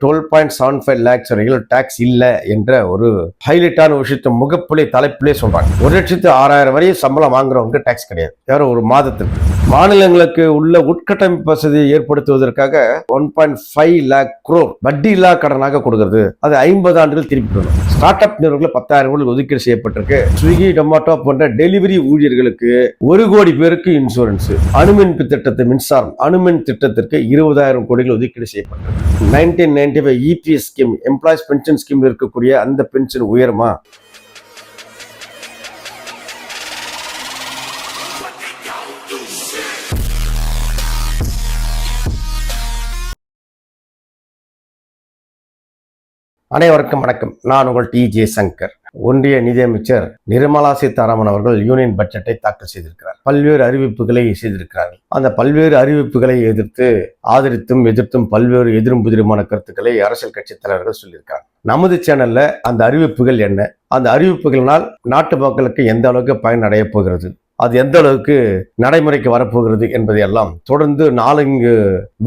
12.75 lakhs வரையில் tax இல்ல என்ற ஒரு ஹைலைட்டான விஷயத்தை முகப்புலே தலைப்பிலே சொல்றாங்க. 1,06,000 வரை சம்பளம் வாங்குறவங்க டாக்ஸ் கிடையாது. வேற ஒரு மாதத்துக்கு மாநிலங்களுக்கு உள்ள உட்கட்டமைப்பு வசதியை ஏற்படுத்துவதற்காக 1.5 lakh crore வட்டி இல்லா கடனாக கொடுக்கிறது. அது 50 ஆண்டுகள் திருப்பி தரும். ஸ்டார்ட் அப் நிறுவனங்கள் 10,000 கோடி ஒதுக்கீடு செய்யப்பட்டிருக்கு. ஸ்விக்கி, டொமாட்டோ போன்ற டெலிவரி ஊழியர்களுக்கு 1 கோடி பேருக்கு இன்சூரன்ஸ். அணுமின் திட்டத்தை மின்சாரம் அணுமின் திட்டத்திற்கு 20,000 கோடிகள் ஒதுக்கீடு செய்யப்பட்டிருக்கு. 1995 EPS scheme, employees pension scheme இருக்கக்கூடிய அந்த பென்ஷன் உயருமா? அனைவருக்கும் வணக்கம். நான் உங்கள் TJ சங்கர். ஒன்றிய நிதியமைச்சர் நிர்மலா சீதாராமன் அவர்கள் யூனியன் பட்ஜெட்டை தாக்கல் செய்திருக்கிறார். பல்வேறு அறிவிப்புகளை செய்திருக்கிறார்கள். அந்த பல்வேறு அறிவிப்புகளை ஆதரித்தும் எதிர்த்தும் பல்வேறு எதிரும் புதிருமான கருத்துக்களை அரசியல் கட்சி தலைவர்கள் சொல்லியிருக்காங்க. நமது சேனல்ல அந்த அறிவிப்புகள் என்ன, அந்த அறிவிப்புகளினால் நாட்டு மக்களுக்கு எந்த அளவுக்கு பயன் அடைய போகிறது, அது எந்த அளவுக்கு நடைமுறைக்கு வரப்போகிறது என்பதை எல்லாம் தொடர்ந்து 4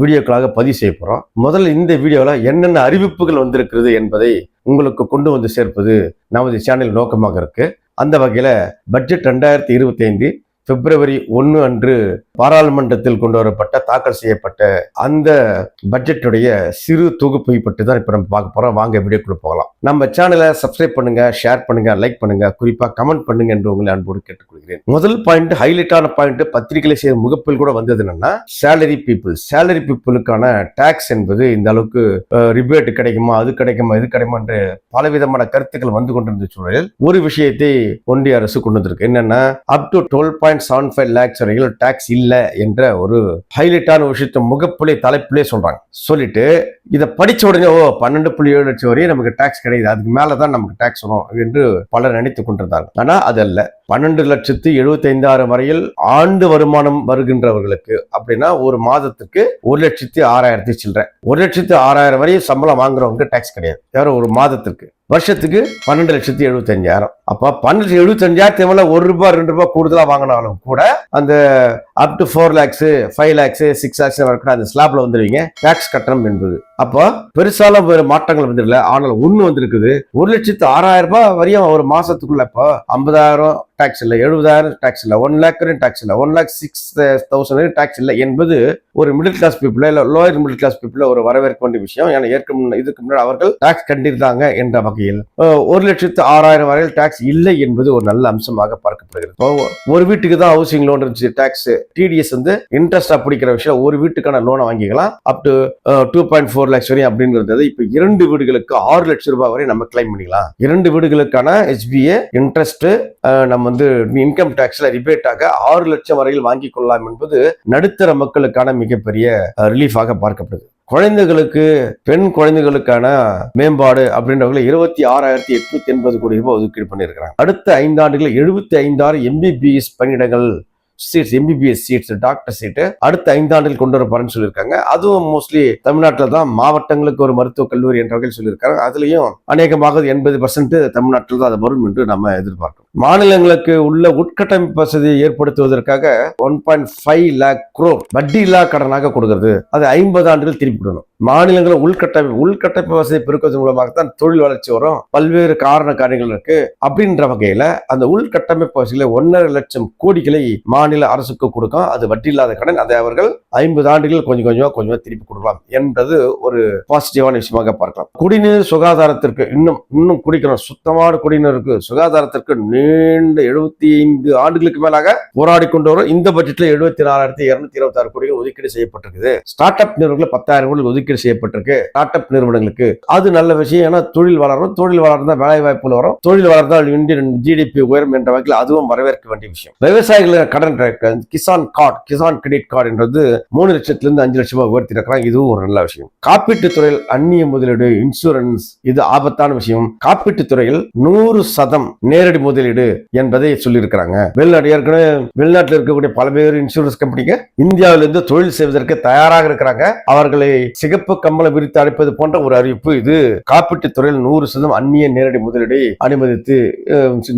வீடியோக்களாக பதிவு செய்ய போறோம். முதல்ல இந்த வீடியோல என்னென்ன அறிவிப்புகள் வந்திருக்கிறது என்பதை உங்களுக்கு கொண்டு வந்து சேர்ப்பது நமது சேனல் நோக்கமாக இருக்கு. அந்த வகையில பட்ஜெட் 2025 பிப்ரவரி 1 அன்று பாராளுமன்றத்தில் கொண்டு வரப்பட்ட தாக்கல் செய்யப்பட்ட அந்த பட்ஜெட்டுடைய சிறு தொகுப்பை பற்றி தான் இப்ப நம்ம பார்க்க போறோம். வாங்க வீடியோக்குள்ள போகலாம். நம்ம சேனலை சப்ஸ்கிரைப் பண்ணுங்க, ஷேர் பண்ணுங்க, லைக் பண்ணுங்க, குறிப்பா கமெண்ட் பண்ணுங்க என்று உங்களை அன்போடு கேட்டுக்கொள்கிறேன். முதல் பாயிண்ட், ஹைலைட்டான பாயிண்ட், பத்திரிகைகளை செய்த முகப்பில் கூட வந்தது என்னன்னா, சேலரி பீப்புளுக்கான டாக்ஸ் என்பது இந்த அளவுக்கு ரிபேட் கிடைக்குமா, அது கிடைக்குமா, இது கிடைக்குமா என்று பலவிதமான கருத்துக்கள் வந்து கொண்டிருந்த சூழலில் ஒரு விஷயத்தை ஒன்றிய அரசு கொண்டு வந்திருக்கு. என்னன்னா, அப் டு 12.75 lakhs வரையில் டாக்ஸ் இல்ல என்ற ஒரு ஹைலைட்டான விஷயத்தை முகப்புலே தலைப்பிலே சொல்லிட்டு இதை படிச்ச உடனே 12.7 லட்சம் வரையும் நமக்கு டாக்ஸ் கிடையாது, அதுக்கு மேலதான் நமக்கு டாக்ஸ் வரும் என்று பலர் நினைத்துக் கொண்டிருந்தாங்க. ஆனா அது அல்ல. 12,75,000 வரையில் ஆண்டு வருமானம் வருகின்றவர்களுக்கு அப்படின்னா ஒரு மாதத்துக்கு 1,06,000 சில்லற. 1,06,000 வரையும் சம்பளம் வாங்குறவங்க டாக்ஸ் கிடையாது. வேற ஒரு மாதத்துக்கு. வருஷத்துக்கு 12,75,000. அப்ப 12,75,000 மேல ₹1 ₹2 கூடுதலா வாங்கினாலும் கூட அந்த up to 4 lakhs 5 lakhs 6 lakhs வரைக்கும் அந்த ஸ்லாப்ல வந்துருவீங்க டாக்ஸ் கட்டணம் என்பது. அப்போ பெருசால வேறு மாற்றங்கள் வந்துடல. ஆனால் ஒண்ணு வந்திருக்குது. 1,06,000 வரையும் ஒரு மாசத்துக்குள்ள இப்போ 50,000 டாக்ஸ் இல்ல, 70,000 டாக்ஸ் இல்ல, 1 lakh டாக்ஸ் இல்ல, 1,06,000 டாக்ஸ் இல்ல என்பது ஒரு மிடில் கிளாஸ் பீப்புள் இல்ல லோயர் மிடில் கிளாஸ் பீப்புள் ஒரு வரவேற்க வேண்டிய விஷயம். ஏன்னா இதுக்கு முன்னாடி அவர்கள் டாக்ஸ் கண்டிருந்தாங்க என்ற வகையில் 1,06,000 வரையில் டாக்ஸ் இல்லை என்பது ஒரு நல்ல அம்சமாக பார்க்கப்படுகிறது. ஒரு வீட்டுக்கு தான் ஹவுசிங் லோன் இருந்துச்சு, டாக்ஸ் டிடிஎஸ் வந்து இன்ட்ரெஸ்டா பிடிக்கிற விஷயம். ஒரு வீட்டுக்கான லோனை வாங்கிக்கலாம் அப் டு 2.4 lakhs வரையும் அப்படிங்கிறது. இப்ப 2 வீடுகளுக்கு 6 லட்சம் ரூபாய் வரை நம்ம கிளைம் பண்ணிக்கலாம். 2 வீடுகளுக்கான HBA இன்ட்ரெஸ்ட் நம்ம வந்து இன்கம் டாக்ஸ்ல ரிபேட்டாக 6 லட்சம் வரையில் வாங்கிக் கொள்ளலாம் என்பது நடுத்தர மக்களுக்கான மிகப்பெரிய ரிலீஃபாக பார்க்கப்படுது. குழந்தைகளுக்கு, பெண் குழந்தைகளுக்கான மேம்பாடு அப்படின்றவங்களை 26,880 கோடி ரூபாய் ஒதுக்கீடு பண்ணியிருக்கிறாங்க. அடுத்த 5 ஆண்டுகளில் 75,000 MBBS பணியிடங்கள் சீட்ஸ், MBBS சீட்ஸ், டாக்டர் சீட்டு அடுத்த 5 ஆண்டுகள் கொண்டு வரப்பாருன்னு சொல்லியிருக்காங்க. அதுவும் மோஸ்ட்லி தமிழ்நாட்டில் தான். மாவட்டங்களுக்கு ஒரு மருத்துவக் கல்லூரி என்ற வகையில் சொல்லியிருக்காங்க. அதுலயும் அநேகமாக 80% தமிழ்நாட்டில் தான் அது வரும் என்று நம்ம எதிர்பார்க்கிறோம். மாநிலங்களுக்கு உள்ள உட்கட்டமைப்பு வசதியை ஏற்படுத்துவதற்காக 1.5 lakh crore வட்டி இல்லா கடனாக கொடுக்கிறது. அது 50 ஆண்டுகள் திருப்பிவிடணும். மாநிலங்கள் உள்கட்டமைப்பு வசதி பெருக்குவதன் மூலமாகத்தான் தொழில் வளர்ச்சி வரும். பல்வேறு காரணங்கள் இருக்கு. அப்படின்ற வகையில அந்த உள்கட்டமைப்பு வசதியில 1.5 லட்சம் கோடிகளை மாநில அரசுக்கு கொடுக்கும். அது வட்டி இல்லாத கடன். அதை அவர்கள் 50 ஆண்டுகள் கொஞ்சம் திருப்பி கொடுக்கலாம் என்பது ஒரு பாசிட்டிவான விஷயமாக பார்க்கலாம். குடிநீர் சுகாதாரத்திற்கு இன்னும் குடிக்கணும். சுத்தமான குடிநீருக்கு சுகாதாரத்திற்கு நீண்ட 75 ஆண்டுகளுக்கு மேலாக போராடி கொண்டு வரும். இந்த பட்ஜெட்ல 74,226 கோடிகள் ஒதுக்கீடு செய்யப்பட்டிருக்கு. ஸ்டார்ட் அப் நிறுவனங்கள் 10,000 கோடி ஒதுக்கீடு செய்யப்பட்டிருக்கு. ஸ்டார்ட் அப் நிறுவனங்களுக்கு அது நல்ல விஷயம். ஏன்னா தொழில் வளரும். தொழில் வளர்ந்தால் வேலை வாய்ப்புகள் வரும். தொழில் வளர்ந்தால் இந்தியன் GDP உயரும் என்ற வகையில் அதுவும் வரவேற்க வேண்டிய விஷயம். விவசாயிகளுக்கு கடன் கிசான் கிரெடிட் கார்டு என்றது 3 லட்சத்திலிருந்து 5 லட்சம் உயர்த்தி இருக்கிறாங்க. இதுவும் ஒரு நல்ல விஷயம். காப்பீட்டு துறையில் அந்நிய முதலீடு, இன்சூரன்ஸ், இது ஆபத்தான விஷயம். காப்பீட்டு துறையில் 100% நேரடி முதலீடு முதலீடு என்பதை சொல்லியிருக்கிறாங்க. ஏற்கனவே வெளிநாட்டில் இருக்கக்கூடிய பல்வேறு இன்சூரன்ஸ் கம்பெனிங்க இந்தியாவிலிருந்து தொழில் செய்வதற்கு தயாராக இருக்கிறாங்க. அவர்களை சிகப்பு கம்பளம் விரித்து அழைப்பது போன்ற ஒரு அறிவிப்பு. இது காப்பீட்டு துறையில் 100% அந்நிய நேரடி முதலீடை அனுமதித்து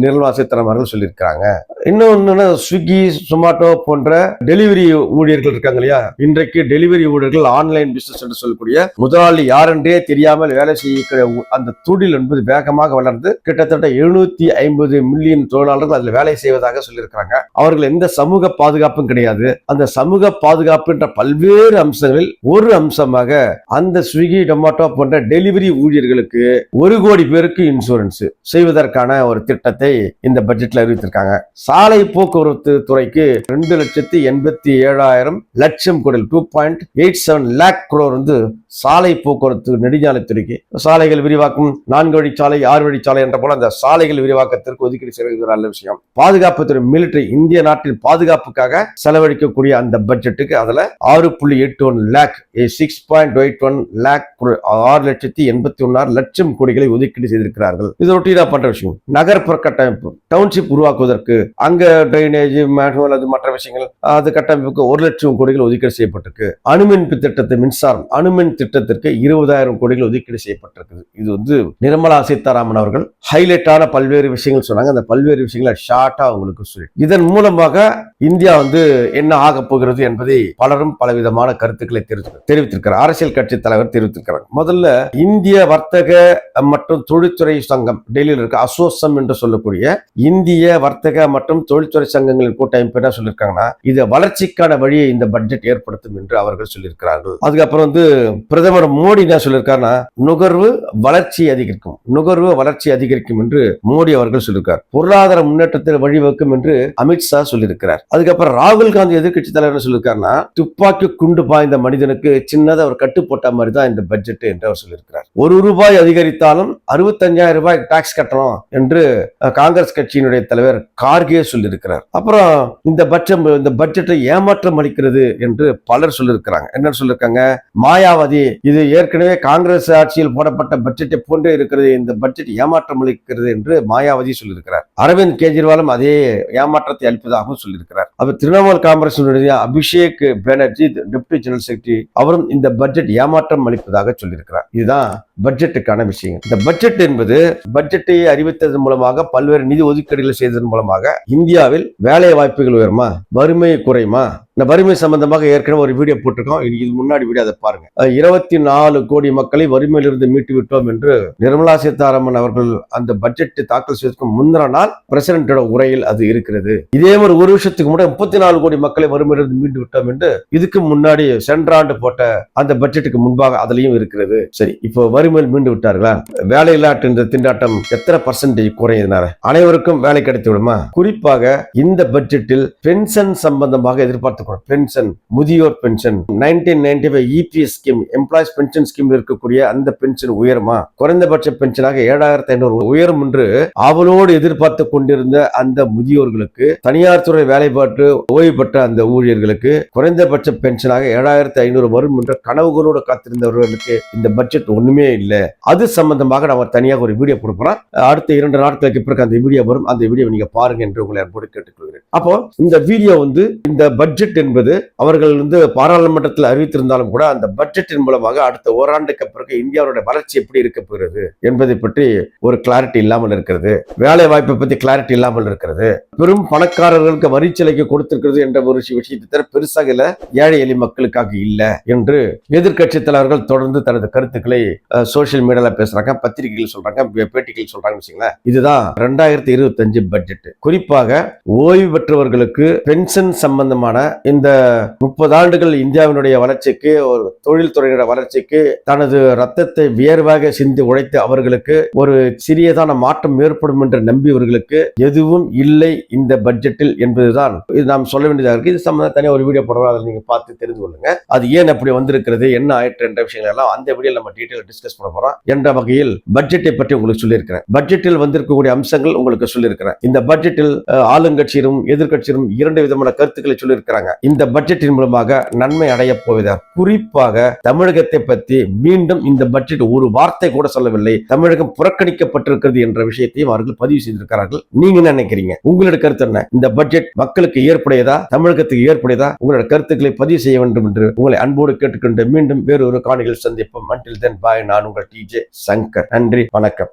நிர்மலா சீதாராமன் அவர்கள் சொல்லியிருக்காங்க. இன்னொன்னு ஸ்விக்கி, சொமாட்டோ போன்ற டெலிவரி ஊழியர்கள் இருக்காங்க இல்லையா, இன்றைக்கு டெலிவரி ஊழியர்கள் ஆன்லைன் பிசினஸ் என்று சொல்லக்கூடிய முதலாளி யார் என்றே தெரியாமல் வேலை செய்ய அந்த தொழில் என்பது வேகமாக வளர்ந்து கிட்டத்தட்ட 750 மில்லியன் தொழிலாளர்கள் அதில் வேலை செய்வதாக சொல்லியிருக்கிறாங்க. அவர்கள் எந்த சமூக பாதுகாப்பும் கிடையாது. அந்த சமூக பாதுகாப்பு என்ற பல்வேறு அம்சங்களில் ஒரு அம்சமாக அந்த ஸ்விக்கி, டொமாட்டோ போன்ற டெலிவரி ஊழியர்களுக்கு 1 கோடி பேருக்கு இன்சூரன்ஸ் செய்வதற்கான ஒரு திட்டத்தை இந்த பட்ஜெட்ல அறிவித்திருக்காங்க. சாலை போக்குவரத்து துறைக்கு 2,87,000 லட்சம் கோடி 2.87 lakh crore வந்து சாலை போக்குவரத்து நெடுஞ்சாலைத்துறைக்கு, சாலைகள் விரிவாக்கம், 4 வழிச்சாலை, 6 வழிச்சாலை என்ற போல அந்த சாலைகள் விரிவாக்கத்திற்கு ஒதுக்கீடு செய்வது நல்ல விஷயம். பாதுகாப்புத்துறை, மிலிட்டரி, இந்திய நாட்டின் பாதுகாப்புக்காக செலவழிக்கக்கூடிய அந்த பட்ஜெட்டுக்கு அதுல 6.81 lakh 6.81 lakh 6,81,000 லட்சம் கோடிகளை ஒதுக்கீடு செய்திருக்கிறார்கள். இது ரொட்டீனா பண்ற விஷயம். நகர்ப்புற கட்டமைப்பு, டவுன்ஷிப் உருவாக்குவதற்கு அங்க டிரைனேஜ், மேனுவல், அது மற்ற விஷயங்கள், அது கட்டமைப்புக்கு 1 லட்சம் கோடிகள் ஒதுக்கீடு செய்யப்பட்டிருக்கு. அணுமின் திட்டத்தை, மின்சாரம் அணுமின் திட்டத்திற்கு 20,000 கோடிகள் ஒதுக்கீடு செய்யப்பட்டிருக்கு. இது வந்து நிர்மலா சீதாராமன் அவர்கள் ஹைலைட்டான பல்வேறு விஷயங்கள் சொன்னாங்க. அந்த பல்வேறு விஷயங்களை ஷார்ட்டா உங்களுக்கு சொல்லி, இதன் மூலமாக இந்தியா வந்து என்ன ஆக போகிறது என்பதை பலரும் பலவிதமான கருத்துக்களை தெரிவித்திருக்கிறார். அரசியல் கட்சி தலைவர் தெரிவித்திருக்கிறார். முதல்ல இந்திய வர்த்தக மற்றும் தொழில்துறை சங்கம், டெல்லியில் இருக்க அசோசம் என்று சொல்லக்கூடிய இந்திய வர்த்தக மற்றும் தொழில்துறை சங்கங்களின் கூட்டமைப்பு என்ன சொல்லியிருக்காங்கன்னா, இது வளர்ச்சிக்கான வழியை இந்த பட்ஜெட் ஏற்படுத்தும் என்று அவர்கள் சொல்லியிருக்கிறார்கள். அதுக்கப்புறம் வந்து பிரதமர் மோடி என்ன சொல்லியிருக்காருன்னா, நுகர்வு வளர்ச்சி அதிகரிக்கும் என்று மோடி அவர்கள் சொல்லியிருக்கார். பொருளாதார முன்னேற்றத்தில் வழிவகுக்கும் என்று அமித்ஷா சொல்லியிருக்கிறார். அதுக்கப்புறம் ராகுல் காந்தி எதிர்கட்சி தலைவர் சொல்லியிருக்காருன்னா, துப்பாக்கி குண்டு பாய்ந்த மனிதனுக்கு சின்னதாக ஒரு கட்டு போட்ட மாதிரி தான் இந்த பட்ஜெட் என்று அவர் சொல்லியிருக்கிறார். ₹1 அதிகரித்தாலும் 65,000 ரூபாய் டாக்ஸ் கட்டணும் என்று காங்கிரஸ் கட்சியினுடைய தலைவர் கார்கே சொல்லியிருக்கிறார். அப்புறம் இந்த பட்ஜெட்டை ஏமாற்றம் அளிக்கிறது என்று பலர் சொல்லியிருக்கிறாங்க. என்ன சொல்லியிருக்காங்க, மாயாவதி இது ஏற்கனவே காங்கிரஸ் ஆட்சியில் போடப்பட்ட பட்ஜெட்டை போன்றே இருக்கிறது, இந்த பட்ஜெட் ஏமாற்றம் அளிக்கிறது என்று மாயாவதி சொல்லியிருக்கிறார். அரவிந்த் கெஜ்ரிவாலும் அதே ஏமாற்றத்தை அளிப்பதாகவும் சொல்லியிருக்கிறார். அவர் திரிணாமுல் காங்கிரசினுடைய Abhishek Banerjee, deputy general secretary, அவரும் இந்த பட்ஜெட் ஏமாற்றம் அளிப்பதாக சொல்லியிருக்கிறார். இதுதான் பட்ஜெட்டுக்கான விஷயம். இந்த பட்ஜெட் என்பது பட்ஜெட்டை அறிவித்ததன் மூலமாக, பல்வேறு நிதி ஒதுக்கீடுகளை செய்ததன் மூலமாக இந்தியாவில் வேலை வாய்ப்புகள் உயருமா, வறுமை குறையுமா? இந்த வறுமை சம்பந்தமாக ஏற்கனவே ஒரு வீடியோ போட்டிருக்கோம். இது முன்னாடி வீடியோ, அதை பாருங்க. 24 கோடி மக்களை வறுமையிலிருந்து மீட்டு விட்டோம் என்று நிர்மலா சீதாராமன் அவர்கள் அந்த பட்ஜெட் தாக்கல் செய்வதற்கு முந்தின நாள் பிரசிடென்டோட உரையில் அது இருக்கிறது. இதே மாதிரி ஒரு வருஷத்துக்கு முன்னாடி 34 கோடி மக்களை வறுமையிலிருந்து மீட்டு விட்டோம் என்று இதுக்கு முன்னாடி சென்ற ஆண்டு போட்ட அந்த பட்ஜெட்டுக்கு முன்பாக அதுலயும் இருக்கிறது. சரி, இப்போ வறுமையில் மீண்டு விட்டார்களா? வேலையில்லாட்டு இந்த திண்டாட்டம் எத்தனை % குறையினார்? அனைவருக்கும் வேலை கிடைத்து விடுமா? குறிப்பாக இந்த பட்ஜெட்டில் பென்ஷன் சம்பந்தமாக எதிர்பார்த்து பென்ஷன், முதியோர் pension, 1995 EPS scheme, employees pension scheme இருக்கக்கூடிய அந்த பென்ஷன் உயருமா? குறைந்தபட்ச பென்ஷனாக 7,500 உயரும் என்று அவளோடு எதிர்பார்த்து கொண்டிருந்த அந்த முதியோர்களுக்கு, தனியார் துறை வேலைப்பாட்டு ஓய்வு பெற்ற அந்த ஊழியர்களுக்கு குறைந்தபட்ச பென்ஷனாக 7,500 வரும் என்ற கனவுகளோடு காத்திருந்தவர்களுக்கு இந்த பட்ஜெட் ஒண்ணுமே இல்லை. அது சம்பந்தமாக நம்ம தனியாக ஒரு வீடியோ கொடுப்போம். அடுத்த 2 நாட்களுக்கு பிறகு அந்த வீடியோ வரும். அந்த வீடியோ நீங்க பாருங்க என்று உங்களை அன்போடு கேட்டுக்கொள்கிறேன். அப்போ இந்த வீடியோ வந்து, இந்த பட்ஜெட் என்பது அவர்கள் வந்து பாராளுமன்றத்தில் அறிவித்திருந்தாலும் கூட அந்த பட்ஜெட்டின் மூலமாக அடுத்த ஓராண்டுக்கு பிறகு இந்தியாவுடைய வளர்ச்சி எப்படி இருக்க போகிறது என்பதை பற்றி ஒரு கிளாரிட்டி இல்லாமல் இருக்கிறது. வேலை வாய்ப்பை பற்றி கிளாரிட்டி இல்லாமல் இருக்கிறது. பெரும் பணக்காரர்களுக்கு வரிச்சலுகை கொடுத்திருக்கிறது என்ற ஒரு விஷயத்தை பெருசாக இல்ல, ஏழை எளிய மக்களுக்காக இல்ல என்று எதிர்கட்சி தலைவர்கள் தொடர்ந்து தனது கருத்துக்களை சோசியல் மீடியால பேசுறாங்க, பத்திரிகைகள் சொல்றாங்க, பேட்டிகள் சொல்றாங்க. இதுதான் 2025 பட்ஜெட். குறிப்பாக ஓய்வு பெற்றவர்களுக்கு பென்ஷன் சம்பந்தமான இந்த 30 ஆண்டுகள் இந்தியாவினுடைய வளர்ச்சிக்கு, ஒரு தொழில்துறையினுடைய வளர்ச்சிக்கு தனது ரத்தத்தை வியர்வாக சிந்தி உழைத்து அவர்களுக்கு ஒரு சிறியதான மாற்றம் ஏற்படும் என்று நம்பியவர்களுக்கு எதுவும் இல்லை இந்த பட்ஜெட்டில் என்பதுதான் இது நாம் சொல்ல வேண்டியதாக இருக்கு. இது சம்பந்தம் தனியாக ஒரு வீடியோ போடுறோம், அதை நீங்க பார்த்து தெரிந்து கொள்ளுங்க. அது ஏன் அப்படி வந்திருக்கிறது, என்ன ஆயிற்று என்ற விஷயங்கள் எல்லாம் அந்த வீடியோவில் நம்ம டீட்டெயில் டிஸ்கஸ் பண்ண போறோம் என்ற வகையில் பட்ஜெட்டை பற்றி உங்களுக்கு சொல்லியிருக்கிறேன். பட்ஜெட்டில் வந்திருக்கக்கூடிய அம்சங்கள் உங்களுக்கு சொல்லியிருக்கிறேன். இந்த பட்ஜெட்டில் ஆளுங்கட்சியிலும் எதிர்கட்சியிலும் 2 விதமான கருத்துக்களை சொல்லியிருக்கிறாங்க. இந்த பட்ஜெட்டின் மூலமாக நன்மை அடைய போவதால் குறிப்பாக தமிழகத்தை பற்றி மீண்டும் இந்த பட்ஜெட் ஒரு வார்த்தை கூட சொல்லவில்லை. தமிழகம் புறக்கணிக்கப்பட்டிருக்கிறது என்ற விஷயத்தையும் அவர்கள் பதிவு செய்திருக்கிறார்கள். நீங்க என்ன நினைக்கிறீங்க? உங்களோட கருத்து என்ன? இந்த பட்ஜெட் மக்களுக்கு ஏற்புடையதா, தமிழகத்துக்கு ஏற்புடையதா? உங்களோட கருத்துக்களை பதிவு செய்ய வேண்டும் என்று உங்களை அன்போடு கேட்டுக்கொண்டு மீண்டும் வேறொரு காணொளியில் சந்திப்போம். Until then, bye. நான் உங்கள் TJ சங்கர். நன்றி, வணக்கம்.